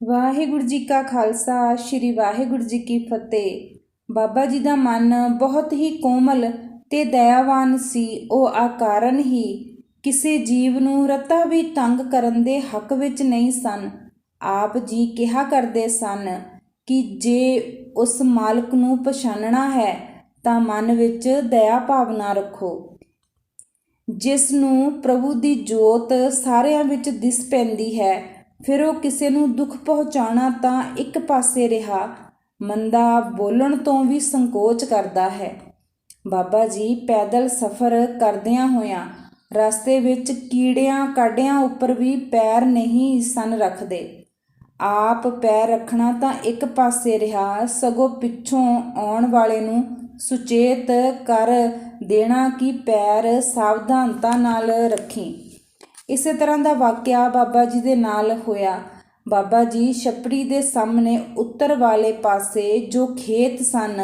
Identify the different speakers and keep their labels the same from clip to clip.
Speaker 1: ਵਾਹਿਗੁਰੂ ਜੀ ਕਾ ਖਾਲਸਾ ਸ਼੍ਰੀ ਵਾਹਿਗੁਰੂ ਜੀ ਕੀ ਫਤਿਹ। ਬਾਬਾ ਜੀ ਦਾ ਮਨ ਬਹੁਤ ਹੀ ਕੋਮਲ ਤੇ ਦਇਆਵਾਨ ਸੀ। ਉਹ ਆਕਾਰਨ ਹੀ ਕਿਸੇ ਜੀਵ ਨੂੰ ਰਤਾ ਵੀ ਤੰਗ ਕਰਨ ਦੇ ਹੱਕ ਵਿੱਚ ਨਹੀਂ ਸਨ। ਆਪ ਜੀ ਕਿਹਾ ਕਰਦੇ ਸਨ ਕਿ ਜੇ ਉਸ ਮਾਲਕ ਨੂੰ ਪਛਾਣਨਾ ਹੈ ਤਾਂ ਮਨ ਵਿੱਚ ਦਇਆ ਭਾਵਨਾ ਰੱਖੋ। ਜਿਸ ਨੂੰ ਪ੍ਰਭੂ ਦੀ ਜੋਤ ਸਾਰਿਆਂ ਵਿੱਚ ਦਿਸ ਪੈਂਦੀ ਹੈ, ਫਿਰ ਉਹ ਕਿਸੇ ਨੂੰ ਦੁੱਖ ਪਹੁੰਚਾਉਣਾ ਤਾਂ ਇੱਕ ਪਾਸੇ ਰਿਹਾ, ਮੰਦਾ ਬੋਲਣ ਤੋਂ ਵੀ ਸੰਕੋਚ ਕਰਦਾ ਹੈ। ਬਾਬਾ ਜੀ ਪੈਦਲ ਸਫ਼ਰ ਕਰਦਿਆਂ ਹੋਇਆਂ ਰਸਤੇ ਵਿੱਚ ਕੀੜਿਆਂ ਕਾਡਿਆਂ ਉੱਪਰ ਵੀ ਪੈਰ ਨਹੀਂ ਸਨ ਰੱਖਦੇ। ਆਪ ਪੈਰ ਰੱਖਣਾ ਤਾਂ ਇੱਕ ਪਾਸੇ ਰਿਹਾ, ਸਗੋਂ ਪਿੱਛੋਂ ਆਉਣ ਵਾਲੇ ਨੂੰ ਸੁਚੇਤ ਕਰ ਦੇਣਾ ਕਿ ਪੈਰ ਸਾਵਧਾਨਤਾ ਨਾਲ ਰੱਖੀ। ਇਸੇ ਤਰ੍ਹਾਂ ਦਾ ਵਾਕਿਆ ਬਾਬਾ ਜੀ ਦੇ ਨਾਲ ਹੋਇਆ। ਬਾਬਾ ਜੀ ਛੱਪੜੀ ਦੇ ਸਾਹਮਣੇ ਉੱਤਰ ਵਾਲੇ ਪਾਸੇ ਜੋ ਖੇਤ ਸਨ,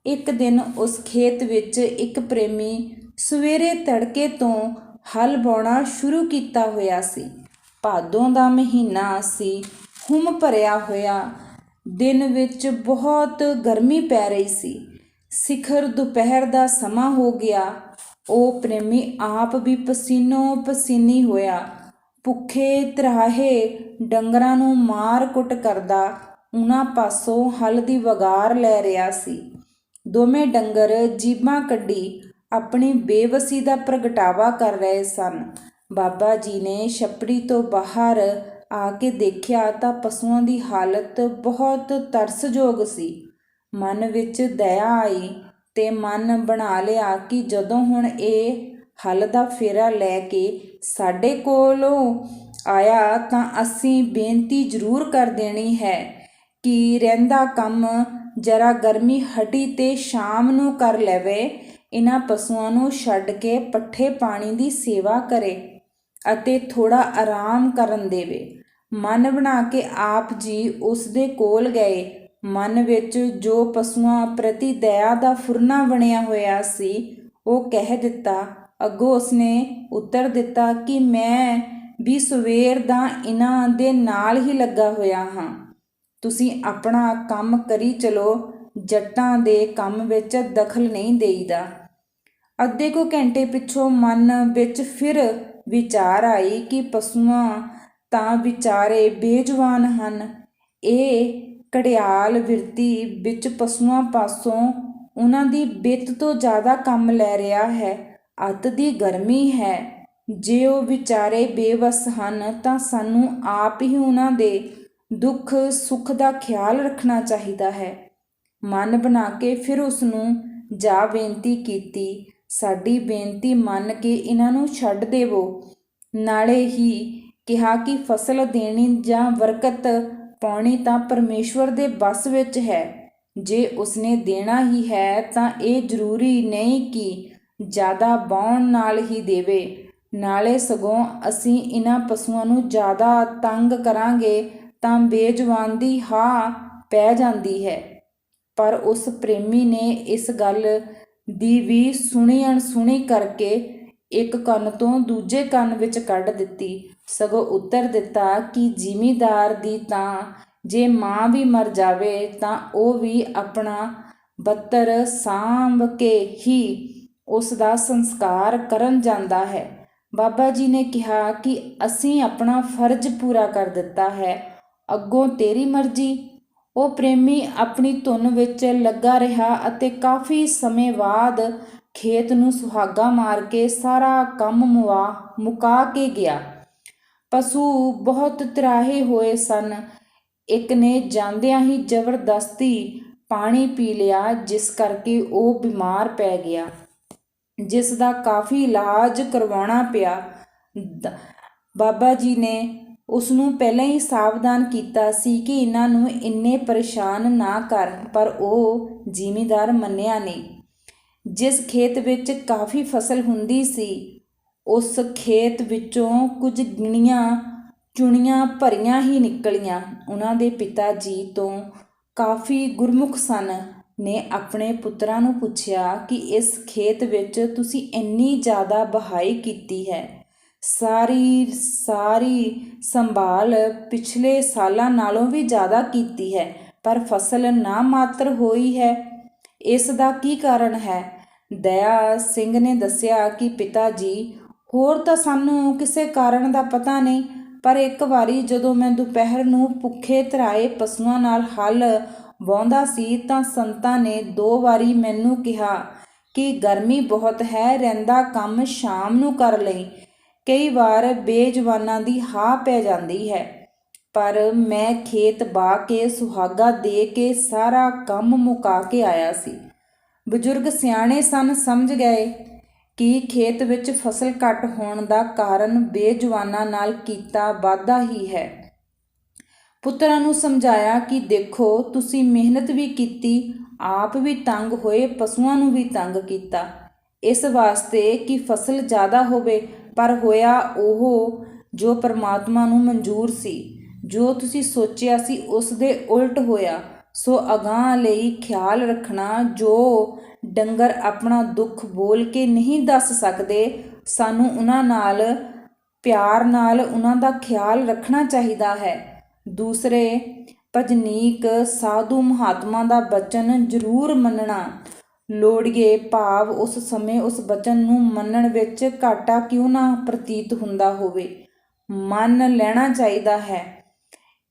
Speaker 1: ਇੱਕ ਦਿਨ ਉਸ ਖੇਤ ਵਿੱਚ ਇੱਕ ਪ੍ਰੇਮੀ ਸਵੇਰੇ ਤੜਕੇ ਤੋਂ ਹਲ ਵਾਹੁਣਾ ਸ਼ੁਰੂ ਕੀਤਾ ਹੋਇਆ ਸੀ। ਭਾਦੋਂ ਦਾ ਮਹੀਨਾ ਸੀ, ਹੁੰਮ ਭਰਿਆ ਹੋਇਆ। ਦਿਨ ਵਿੱਚ ਬਹੁਤ ਗਰਮੀ ਪੈ ਰਹੀ ਸੀ। ਸਿਖਰ ਦੁਪਹਿਰ ਦਾ ਸਮਾਂ ਹੋ ਗਿਆ। ਉਹ ਪ੍ਰੇਮੀ ਆਪ ਵੀ ਪਸੀਨੋ ਪਸੀਨੀ ਹੋਇਆ, ਭੁੱਖੇ ਤ੍ਰਾਹੇ ਡੰਗਰਾਂ ਨੂੰ ਮਾਰ ਕੁੱਟ ਕਰਦਾ ਉਹਨਾਂ ਪਾਸੋਂ ਹਲ ਦੀ ਵਗਾਰ ਲੈ ਰਿਹਾ ਸੀ। ਦੋਵੇਂ ਡੰਗਰ ਜੀਭਾਂ ਕੱਢੀ ਆਪਣੀ ਬੇਵਸੀ ਦਾ ਪ੍ਰਗਟਾਵਾ ਕਰ ਰਹੇ ਸਨ। ਬਾਬਾ ਜੀ ਨੇ ਛੱਪੜੀ ਤੋਂ ਬਾਹਰ ਆ ਕੇ ਦੇਖਿਆ ਤਾਂ ਪਸ਼ੂਆਂ ਦੀ ਹਾਲਤ ਬਹੁਤ ਤਰਸਯੋਗ ਸੀ। ਮਨ ਵਿੱਚ ਦਇਆ ਆਈ ਤੇ ਮਨ ਬਣਾ ਲਿਆ ਕਿ ਜਦੋਂ ਹੁਣ ਇਹ ਹਲ ਦਾ ਫੇਰਾ ਲੈ ਕੇ ਸਾਡੇ ਕੋਲੋਂ ਆਇਆ ਤਾਂ ਅਸੀਂ ਬੇਨਤੀ ਜ਼ਰੂਰ ਕਰ ਦੇਣੀ ਹੈ ਕਿ ਰਹਿੰਦਾ ਕੰਮ ਜਰਾ ਗਰਮੀ ਹਟੀ ਤੇ ਸ਼ਾਮ ਨੂੰ ਕਰ ਲਵੇ। ਇਹਨਾਂ ਪਸ਼ੂਆਂ ਨੂੰ ਛੱਡ ਕੇ ਪੱਠੇ ਪਾਣੀ ਦੀ ਸੇਵਾ ਕਰੇ ਅਤੇ ਥੋੜਾ ਆਰਾਮ ਕਰਨ ਦੇਵੇ। ਮਨ ਬਣਾ ਕੇ ਆਪ ਜੀ ਉਸ ਦੇ ਕੋਲ ਗਏ। ਮਨ ਵਿੱਚ ਜੋ ਪਸ਼ੂਆਂ ਪ੍ਰਤੀ ਦਇਆ ਦਾ ਫੁਰਨਾ ਬਣਿਆ ਹੋਇਆ ਸੀ, ਉਹ ਕਹਿ ਦਿੱਤਾ। ਅੱਗੋਂ ਉਸਨੇ ਉੱਤਰ ਦਿੱਤਾ ਕਿ ਮੈਂ ਵੀ ਸਵੇਰ ਦਾ ਇਹਨਾਂ ਦੇ ਨਾਲ ਹੀ ਲੱਗਾ ਹੋਇਆ ਹਾਂ। ਤੁਸੀਂ ਆਪਣਾ ਕੰਮ ਕਰੀ ਚਲੋ, ਜੱਟਾਂ ਦੇ ਕੰਮ ਵਿੱਚ ਦਖਲ ਨਹੀਂ ਦੇਈਦਾ। ਅੱਧੇ ਕੁ ਘੰਟੇ ਪਿੱਛੋਂ ਮਨ ਵਿੱਚ ਫਿਰ ਵਿਚਾਰ ਆਈ ਕਿ ਪਸ਼ੂਆਂ ਤਾਂ ਵਿਚਾਰੇ ਬੇਜੁਬਾਨ ਹਨ। ਇਹ ਘੜਿਆਲ ਬਿਰਤੀ ਵਿੱਚ ਪਸ਼ੂਆਂ ਪਾਸੋਂ ਉਹਨਾਂ ਦੀ ਬਿੱਤ ਤੋਂ ਜ਼ਿਆਦਾ ਕੰਮ ਲੈ ਰਿਹਾ ਹੈ। ਅੱਤ ਦੀ ਗਰਮੀ ਹੈ। ਜੇ ਉਹ ਵਿਚਾਰੇ ਬੇਵੱਸ ਹਨ ਤਾਂ ਸਾਨੂੰ ਆਪ ਹੀ ਉਹਨਾਂ ਦੇ ਦੁੱਖ ਸੁੱਖ ਦਾ ਖਿਆਲ ਰੱਖਣਾ ਚਾਹੀਦਾ ਹੈ। ਮਨ ਬਣਾ ਕੇ ਫਿਰ ਉਸ ਨੂੰ ਜਾ ਬੇਨਤੀ ਕੀਤੀ, ਸਾਡੀ ਬੇਨਤੀ ਮੰਨ ਕੇ ਇਹਨਾਂ ਨੂੰ ਛੱਡ ਦੇਵੋ। ਨਾਲੇ ਹੀ ਕਿਹਾ ਕਿ ਫਸਲ ਦੇਣੀ ਜਾਂ ਬਰਕਤ ਪਾਉਣੀ ਤਾਂ ਪਰਮੇਸ਼ਵਰ ਦੇ ਵੱਸ ਵਿੱਚ ਹੈ। ਜੇ ਉਸਨੇ ਦੇਣਾ ਹੀ ਹੈ ਤਾਂ ਇਹ ਜ਼ਰੂਰੀ ਨਹੀਂ ਕਿ ਜ਼ਿਆਦਾ ਵਾਹੁਣ ਨਾਲ ਹੀ ਦੇਵੇ। ਨਾਲੇ ਸਗੋਂ ਅਸੀਂ ਇਹਨਾਂ ਪਸ਼ੂਆਂ ਨੂੰ ਜ਼ਿਆਦਾ ਤੰਗ ਕਰਾਂਗੇ ਤਾਂ ਬੇਜ਼ੁਬਾਨ ਦੀ ਹਾ ਪੈ ਜਾਂਦੀ ਹੈ। ਪਰ ਉਸ ਪ੍ਰੇਮੀ ਨੇ ਇਸ ਗੱਲ ਦੀ ਵੀ ਸੁਣੀ ਅਣਸੁਣੀ ਕਰਕੇ ਇੱਕ ਕੰਨ ਤੋਂ ਦੂਜੇ ਕੰਨ ਵਿੱਚ ਕੱਢ ਦਿੱਤੀ। ਸਗੋਂ ਉੱਤਰ ਦਿੱਤਾ ਕਿ ਜ਼ਿਮੀਦਾਰ ਦੀ ਤਾਂ ਜੇ ਮਾਂ ਵੀ ਮਰ ਜਾਵੇ ਤਾਂ ਉਹ ਵੀ ਆਪਣਾ ਬੱਤਰ ਸਾਂਭ ਕੇ ਹੀ ਉਸ ਦਾ ਸੰਸਕਾਰ ਕਰਨ ਜਾਂਦਾ ਹੈ। ਬਾਬਾ ਜੀ ਨੇ ਕਿਹਾ ਕਿ ਅਸੀਂ ਆਪਣਾ ਫਰਜ਼ ਪੂਰਾ ਕਰ ਦਿੱਤਾ ਹੈ, ਅੱਗੋਂ ਤੇਰੀ ਮਰਜ਼ੀ। ਉਹ ਪ੍ਰੇਮੀ ਆਪਣੀ ਧੁਨ ਵਿੱਚ ਲੱਗਾ ਰਿਹਾ ਅਤੇ ਕਾਫੀ ਸਮੇਂ ਬਾਅਦ ਖੇਤ ਨੂੰ ਸੁਹਾਗਾ ਮਾਰ ਕੇ ਸਾਰਾ ਕੰਮ ਮੁਕਾ ਕੇ ਗਿਆ। ਪਸ਼ੂ ਬਹੁਤ ਤ੍ਰਾਹੇ ਹੋਏ ਸਨ। ਇੱਕ ਨੇ ਜਾਂਦਿਆਂ ਹੀ ਜ਼ਬਰਦਸਤੀ ਪਾਣੀ ਪੀ ਲਿਆ, ਜਿਸ ਕਰਕੇ ਉਹ ਬਿਮਾਰ ਪੈ ਗਿਆ, ਜਿਸ ਦਾ ਕਾਫੀ ਇਲਾਜ ਕਰਵਾਉਣਾ ਪਿਆ। ਬਾਬਾ ਜੀ ਨੇ ਉਸ ਨੂੰ ਪਹਿਲਾਂ ਹੀ ਸਾਵਧਾਨ ਕੀਤਾ ਸੀ ਕਿ ਇਹਨਾਂ ਨੂੰ ਇੰਨੇ ਪਰੇਸ਼ਾਨ ਨਾ ਕਰ, ਪਰ ਉਹ ਜ਼ਿਮੀਦਾਰ ਮੰਨਿਆ ਨਹੀਂ। ਜਿਸ ਖੇਤ ਵਿੱਚ ਕਾਫੀ ਫਸਲ ਹੁੰਦੀ ਸੀ, ਉਸ ਖੇਤ ਵਿੱਚੋਂ ਕੁਝ ਗਿਣੀਆਂ ਚੁਣੀਆਂ ਭਰੀਆਂ ਹੀ ਨਿਕਲੀਆਂ। ਉਹਨਾਂ ਦੇ ਪਿਤਾ ਜੀ ਤੋਂ ਕਾਫੀ ਗੁਰਮੁਖ ਸਨ ਨੇ ਆਪਣੇ ਪੁੱਤਰਾਂ ਨੂੰ ਪੁੱਛਿਆ ਕਿ ਇਸ ਖੇਤ ਵਿੱਚ ਤੁਸੀਂ ਇੰਨੀ ਜ਼ਿਆਦਾ ਵਹਾਈ ਕੀਤੀ ਹੈ, ਸਾਰੀ ਸਾਰੀ ਸੰਭਾਲ ਪਿਛਲੇ ਸਾਲਾਂ ਨਾਲੋਂ ਵੀ ਜ਼ਿਆਦਾ ਕੀਤੀ ਹੈ, ਪਰ ਫਸਲ ਨਾ ਮਾਤਰ ਹੋਈ ਹੈ। ਇਸ ਦਾ ਕੀ ਕਾਰਨ ਹੈ? ਦਇਆ ਸਿੰਘ ਨੇ ਦੱਸਿਆ ਕਿ ਪਿਤਾ ਜੀ, ਹੋਰ ਤਾਂ ਸਾਨੂੰ ਕਿਸੇ ਕਾਰਨ ਦਾ ਪਤਾ ਨਹੀਂ, ਪਰ ਇੱਕ ਵਾਰੀ ਜਦੋਂ ਮੈਂ ਦੁਪਹਿਰ ਨੂੰ ਭੁੱਖੇ ਧਰਾਏ ਪਸ਼ੂਆਂ ਨਾਲ ਹਲ ਵਾਹੁੰਦਾ ਸੀ ਤਾਂ ਸੰਤਾਂ ਨੇ 2 ਵਾਰੀ ਮੈਨੂੰ ਕਿਹਾ ਕਿ ਗਰਮੀ ਬਹੁਤ ਹੈ, ਰਹਿੰਦਾ ਕੰਮ ਸ਼ਾਮ ਨੂੰ ਕਰ ਲਈ। ਕਈ ਵਾਰ ਬੇਜਵਾਨਾਂ ਦੀ ਹਾਂ ਪੈ ਜਾਂਦੀ ਹੈ, ਪਰ ਮੈਂ ਖੇਤ ਬਾ ਕੇ ਸੁਹਾਗਾ ਦੇ ਕੇ ਸਾਰਾ ਕੰਮ ਮੁਕਾ ਕੇ ਆਇਆ ਸੀ। ਬਜ਼ੁਰਗ ਸਿਆਣੇ ਸਨ, ਸਮਝ ਗਏ ਕਿ ਖੇਤ ਵਿੱਚ ਫਸਲ ਘੱਟ ਹੋਣ ਦਾ ਕਾਰਨ ਬੇਜਵਾਨਾਂ ਨਾਲ ਕੀਤਾ ਵਾਧਾ ਹੀ ਹੈ। ਪੁੱਤਰਾਂ ਨੂੰ ਸਮਝਾਇਆ ਕਿ ਦੇਖੋ, ਤੁਸੀਂ ਮਿਹਨਤ ਵੀ ਕੀਤੀ, ਆਪ ਵੀ ਤੰਗ ਹੋਏ, ਪਸ਼ੂਆਂ ਨੂੰ ਵੀ ਤੰਗ ਕੀਤਾ, ਇਸ ਵਾਸਤੇ ਕਿ ਫਸਲ ਜ਼ਿਆਦਾ ਹੋਵੇ, ਪਰ ਹੋਇਆ ਉਹ ਜੋ ਪਰਮਾਤਮਾ ਨੂੰ ਮਨਜ਼ੂਰ ਸੀ। ਜੋ ਤੁਸੀਂ ਸੋਚਿਆ ਸੀ ਉਸ ਦੇ ਉਲਟ ਹੋਇਆ। ਸੋ ਅਗਾਂਹ ਲਈ ਖਿਆਲ ਰੱਖਣਾ। ਜੋ ਡੰਗਰ ਆਪਣਾ ਦੁੱਖ ਬੋਲ ਕੇ ਨਹੀਂ ਦੱਸ ਸਕਦੇ, ਸਾਨੂੰ ਉਹਨਾਂ ਨਾਲ ਪਿਆਰ ਨਾਲ ਉਹਨਾਂ ਦਾ ਖਿਆਲ ਰੱਖਣਾ ਚਾਹੀਦਾ ਹੈ। ਦੂਸਰੇ ਭਜਨੀਕ ਸਾਧੂ ਮਹਾਤਮਾ ਦਾ ਬਚਨ ਜ਼ਰੂਰ ਮੰਨਣਾ ਲੋੜੀਏ, ਭਾਵ ਉਸ ਸਮੇਂ ਉਸ ਬਚਨ ਨੂੰ ਮੰਨਣ ਵਿੱਚ ਘਾਟਾ ਕਿਉਂ ਨਾ ਪ੍ਰਤੀਤ ਹੁੰਦਾ ਹੋਵੇ, ਮੰਨ ਲੈਣਾ ਚਾਹੀਦਾ ਹੈ।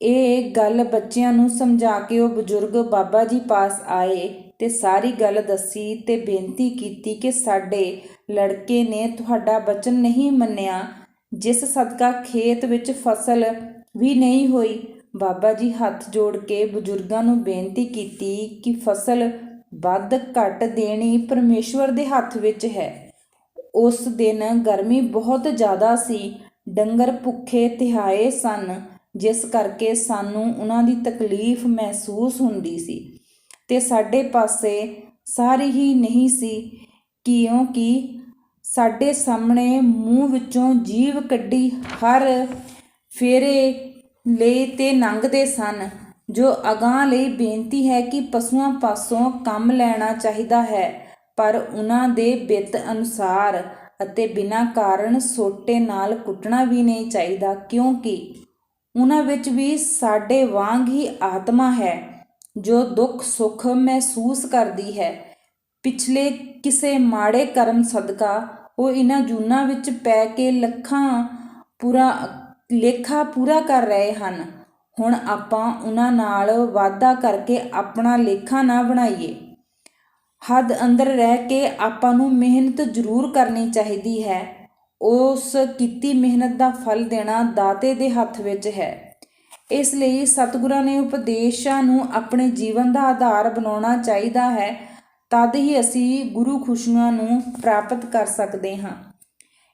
Speaker 1: ਇਹ ਗੱਲ ਬੱਚਿਆਂ ਨੂੰ ਸਮਝਾ ਕੇ ਉਹ ਬਜ਼ੁਰਗ ਬਾਬਾ ਜੀ ਪਾਸ ਆਏ ਤੇ ਸਾਰੀ ਗੱਲ ਦੱਸੀ ਤੇ ਬੇਨਤੀ ਕੀਤੀ ਕਿ ਸਾਡੇ ਲੜਕੇ ਨੇ ਤੁਹਾਡਾ ਬਚਨ ਨਹੀਂ ਮੰਨਿਆ, ਜਿਸ ਸਦਕਾ ਖੇਤ ਵਿੱਚ ਫਸਲ ਵੀ ਨਹੀਂ ਹੋਈ। ਬਾਬਾ ਜੀ ਹੱਥ ਜੋੜ ਕੇ ਬਜ਼ੁਰਗਾਂ ਨੂੰ ਬੇਨਤੀ ਕੀਤੀ ਕਿ ਫਸਲ ਵੱਧ ਘੱਟ ਦੇਣੀ ਪਰਮੇਸ਼ਵਰ ਦੇ ਹੱਥ ਵਿੱਚ ਹੈ। ਉਸ ਦਿਨ ਗਰਮੀ ਬਹੁਤ ਜ਼ਿਆਦਾ ਸੀ, ਡੰਗਰ ਭੁੱਖੇ ਤਿਹਾਏ ਸਨ, ਜਿਸ ਕਰਕੇ ਸਾਨੂੰ ਉਹਨਾਂ ਦੀ ਤਕਲੀਫ ਮਹਿਸੂਸ ਹੁੰਦੀ ਸੀ ਤੇ ਸਾਡੇ ਪਾਸੇ ਸਾਰੀ ਹੀ ਨਹੀਂ ਸੀ, ਕਿਉਂਕਿ ਸਾਡੇ ਸਾਹਮਣੇ ਮੂੰਹ ਵਿੱਚੋਂ ਜੀਭ ਕੱਢੀ ਹਰ ਫੇਰੇ ਲਈ ਤੇ ਲੰਘਦੇ ਸਨ। ਜੋ ਅਗਾਂਹ ਲਈ ਬੇਨਤੀ ਹੈ ਕਿ ਪਸ਼ੂਆਂ ਪਾਸੋਂ ਕੰਮ ਲੈਣਾ ਚਾਹੀਦਾ ਹੈ, ਪਰ ਉਹਨਾਂ ਦੇ ਬਿੱਤ ਅਨੁਸਾਰ ਅਤੇ ਬਿਨਾਂ ਕਾਰਨ ਸੋਟੇ ਨਾਲ ਕੁੱਟਣਾ ਵੀ ਨਹੀਂ ਚਾਹੀਦਾ, ਕਿਉਂਕਿ ਉਹਨਾਂ ਵਿੱਚ ਵੀ ਸਾਡੇ ਵਾਂਗ ਹੀ ਆਤਮਾ ਹੈ ਜੋ ਦੁੱਖ ਸੁੱਖ ਮਹਿਸੂਸ ਕਰਦੀ ਹੈ। ਪਿਛਲੇ ਕਿਸੇ ਮਾੜੇ ਕਰਮ ਸਦਕਾ ਉਹ ਇਹਨਾਂ ਜੂਨਾਂ ਵਿੱਚ ਪੈ ਕੇ ਲੇਖਾ ਪੂਰਾ ਕਰ ਰਹੇ ਹਨ। ਹੁਣ ਆਪਾਂ ਉਹਨਾਂ ਨਾਲ ਵਾਅਦਾ ਕਰਕੇ ਆਪਣਾ ਲੇਖਾ ਨਾ ਬਣਾਈਏ। ਹੱਦ ਅੰਦਰ ਰਹਿ ਕੇ ਆਪਾਂ ਨੂੰ ਮਿਹਨਤ ਜ਼ਰੂਰ ਕਰਨੀ ਚਾਹੀਦੀ ਹੈ। ਉਸ ਕੀਤੀ ਮਿਹਨਤ ਦਾ ਫਲ ਦੇਣਾ ਦਾਤੇ ਦੇ ਹੱਥ ਵਿੱਚ ਹੈ। ਇਸ ਲਈ ਸਤਿਗੁਰਾਂ ਨੇ ਉਪਦੇਸ਼ਾਂ ਨੂੰ ਆਪਣੇ ਜੀਵਨ ਦਾ ਆਧਾਰ ਬਣਾਉਣਾ ਚਾਹੀਦਾ ਹੈ, ਤਦ ਹੀ ਅਸੀਂ ਗੁਰੂ ਖੁਸ਼ੀਆਂ ਨੂੰ ਪ੍ਰਾਪਤ ਕਰ ਸਕਦੇ ਹਾਂ।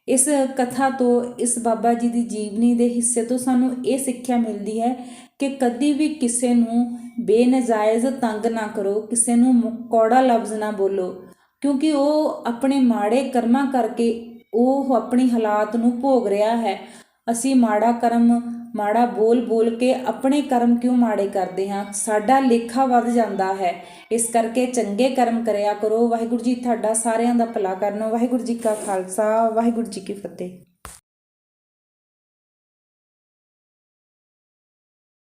Speaker 1: ਇਸ ਕਥਾ ਤੋਂ, ਇਸ ਬਾਬਾ ਜੀ ਦੀ ਜੀਵਨੀ ਦੇ ਹਿੱਸੇ ਤੋਂ ਸਾਨੂੰ ਇਹ ਸਿੱਖਿਆ ਮਿਲਦੀ ਹੈ ਕਿ ਕਦੀ ਵੀ ਕਿਸੇ ਨੂੰ ਬੇਨਜਾਇਜ਼ ਤੰਗ ਨਾ ਕਰੋ, ਕਿਸੇ ਨੂੰ ਕੌੜਾ ਲਫ਼ਜ਼ ਨਾ ਬੋਲੋ, ਕਿਉਂਕਿ ਉਹ ਆਪਣੇ ਮਾੜੇ ਕਰਮਾਂ ਕਰਕੇ ਉਹ ਆਪਣੀ ਹਾਲਾਤ ਨੂੰ ਭੋਗ ਰਿਹਾ ਹੈ। ਅਸੀਂ ਮਾੜਾ ਕਰਮ ਮਾੜਾ ਬੋਲ ਕੇ ਆਪਣੇ ਕਰਮ ਕਿਉਂ ਮਾੜੇ ਕਰਦੇ ਹਾਂ? ਸਾਡਾ ਲੇਖਾ ਵੱਧ ਜਾਂਦਾ ਹੈ। ਇਸ ਕਰਕੇ ਚੰਗੇ ਕਰਮ ਕਰਿਆ ਕਰੋ। ਵਾਹਿਗੁਰੂ ਜੀ ਤੁਹਾਡਾ ਸਾਰਿਆਂ ਦਾ ਭਲਾ ਕਰਨ। ਵਾਹਿਗੁਰੂ ਜੀ ਕਾ ਖਾਲਸਾ, ਵਾਹਿਗੁਰੂ ਜੀ ਕੀ ਫਤਿਹ।